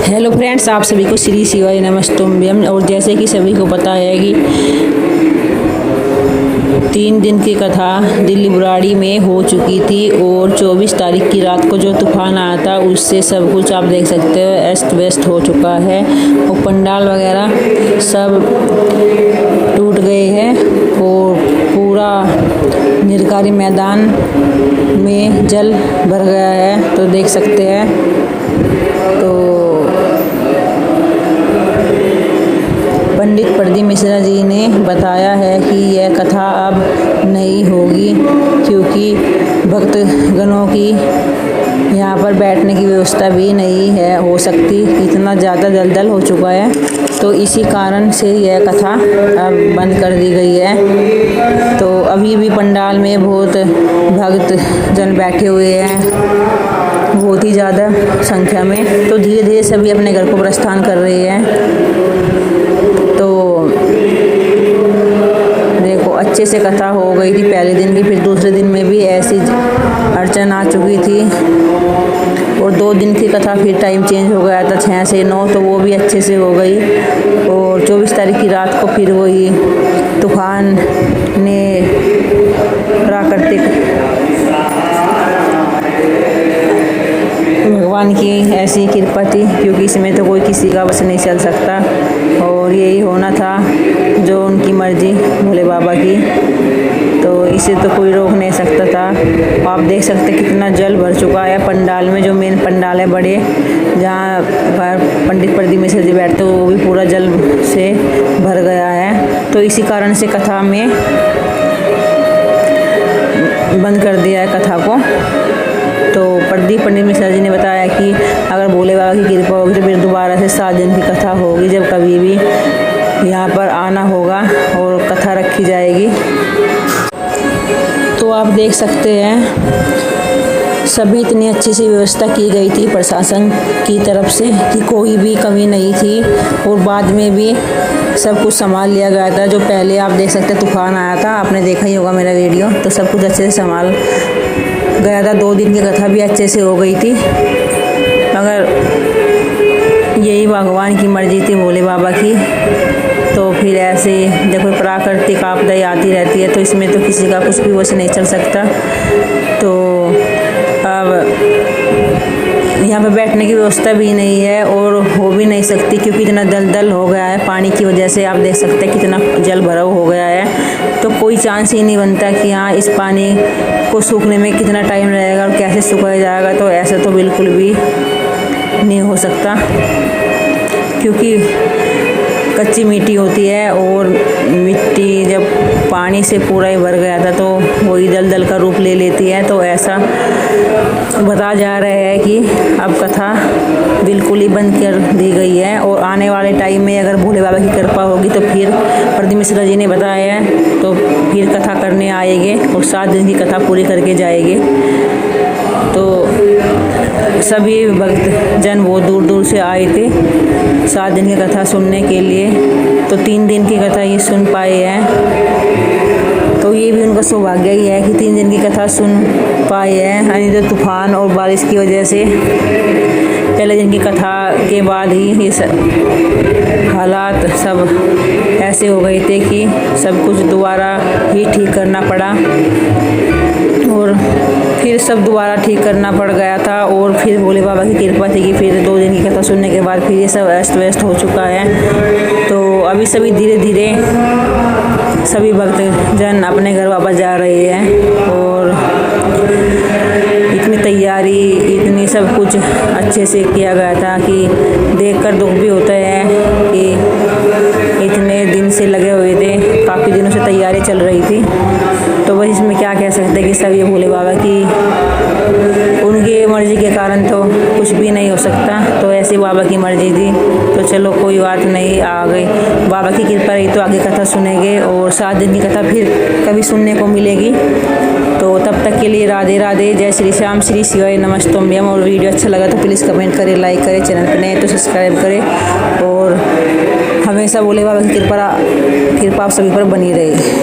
Hello friends, आप सभी को श्री शिवाय नमस्तुभ्यम। और जैसे कि सभी को पता है कि 3 दिन की कथा दिल्ली बुराड़ी में हो चुकी थी और 24 तारीख की रात को जो तूफान आया था उससे सब कुछ आप देख सकते हो अस्त व्यस्त हो चुका है और पंडाल वगैरह सब टूट गए हैं और पूरा निरकारी मैदान में जल भर गया है। तो देख सकते हैं तो पंडित प्रदीप मिश्रा जी ने बताया है कि यह कथा अब नहीं होगी क्योंकि भक्तगणों की यहाँ पर बैठने की व्यवस्था भी नहीं है हो सकती, इतना ज़्यादा दलदल हो चुका है। तो इसी कारण से यह कथा अब बंद कर दी गई है। तो अभी भी पंडाल में बहुत भक्त जन बैठे हुए हैं, बहुत ही ज़्यादा संख्या में। तो धीरे धीरे सभी अपने घर को प्रस्थान कर रहे हैं। तो देखो अच्छे से कथा हो गई थी पहले दिन की, फिर दूसरे दिन में भी ऐसी अड़चन आ चुकी थी और 2 दिन की कथा फिर टाइम चेंज हो गया था 6 से 9, तो वो भी अच्छे से हो गई। और 24 तारीख की रात को फिर वही तूफान ने प्राकृतिक भगवान की ऐसी कृपा थी क्योंकि इसमें तो कोई किसी का बस नहीं चल सकता और यही होना था जो उनकी मर्जी भोले बाबा की, तो इसे तो कोई रोक नहीं सकता था। आप देख सकते कितना जल भर चुका है पंडाल में, जो मेन पंडाल है बड़े जहाँ पर पंडित प्रदीप मिश्रा जी बैठते वो भी पूरा जल से भर गया है। तो इसी कारण से कथा में बंद कर दिया है कथा को। तो प्रदीप पंडित मिश्रा जी ने बताया कि अगर भोले बाबा की कृपा होगी तो फिर दोबारा से 7 दिन की कथा होगी, जब कभी भी यहाँ पर आना होगा और कथा रखी जाएगी। तो आप देख सकते हैं सभी इतनी अच्छी सी व्यवस्था की गई थी प्रशासन की तरफ से कि कोई भी कमी नहीं थी और बाद में भी सब कुछ संभाल लिया गया था। जो पहले आप देख सकते तूफान आया था, आपने देखा ही होगा मेरा वीडियो, तो सब कुछ अच्छे से संभाल गया था। 2 दिन की कथा भी अच्छे से हो गई थी, मगर यही भगवान की मर्जी थी भोले बाबा की। तो फिर ऐसे देखो प्राकृतिक आपदाएं आती रहती है, तो इसमें तो किसी का कुछ भी वश नहीं चल सकता। तो अब यहाँ पे बैठने की व्यवस्था भी नहीं है और हो भी नहीं सकती क्योंकि इतना दलदल हो गया है पानी की वजह से। आप देख सकते हैं कितना जल भराव हो गया है, तो कोई चांस ही नहीं बनता कि हाँ इस पानी को सूखने में कितना टाइम लगेगा और कैसे सूखाया जाएगा। तो ऐसा तो बिल्कुल भी नहीं हो सकता क्योंकि कच्ची मिट्टी होती है और मिट्टी जब पानी से पूरा ही भर गया था तो वही दलदल का रूप ले लेती है। तो ऐसा बताया जा रहा है कि अब कथा बिल्कुल ही बंद कर दी गई है और आने वाले टाइम में अगर भोले बाबा की कृपा होगी तो फिर प्रदीप मिश्रा जी ने बताया है तो फिर कथा करने आएंगे और 7 दिन की कथा पूरी करके जाएंगे। तो सभी भक्त जन बहुत दूर दूर से आए थे 7 दिन की कथा सुनने के लिए, तो 3 दिन की कथा ये सुन पाए हैं। तो ये भी उनका सौभाग्य ही है कि 3 दिन की कथा सुन पाए हैं। यानी तो तूफान और बारिश की वजह से पहले दिन की कथा के बाद ही ये हालात सब ऐसे हो गए थे कि सब कुछ दोबारा ही ठीक करना पड़ा और फिर सब दोबारा ठीक करना पड़ गया था। और फिर भोले बाबा की कृपा थी कि फिर 2 दिन की कथा सुनने के बाद फिर ये सब अस्त व्यस्त हो चुका है। तो अभी सभी धीरे धीरे सभी भक्तजन अपने घर वापस जा रहे हैं और इतनी तैयारी इतनी सब कुछ अच्छे से किया गया था कि देखकर दुख भी होता है कि इतने दिन से लगे हुए थे, काफ़ी दिनों से तैयारी चल रही थी। तो बस इसमें क्या कह सकते हैं कि सब ये भोले बाबा की उनकी मर्जी के कारण तो कुछ भी नहीं हो सकता। तो ऐसी बाबा की मर्जी थी तो चलो कोई बात नहीं, आ गई बाबा की कृपा रही तो आगे कथा सुनेंगे और 7 दिन की कथा फिर कभी सुनने को मिलेगी। तो तब तक के लिए राधे राधे, जय श्री श्याम, श्री शिवाय नमस्तुभ्यम। और वीडियो अच्छा लगा तो प्लीज़ कमेंट करें, लाइक करें, चैनल पर नए तो सब्सक्राइब करें और हमेशा भोले बाबा की कृपा आप सभी पर बनी रहे।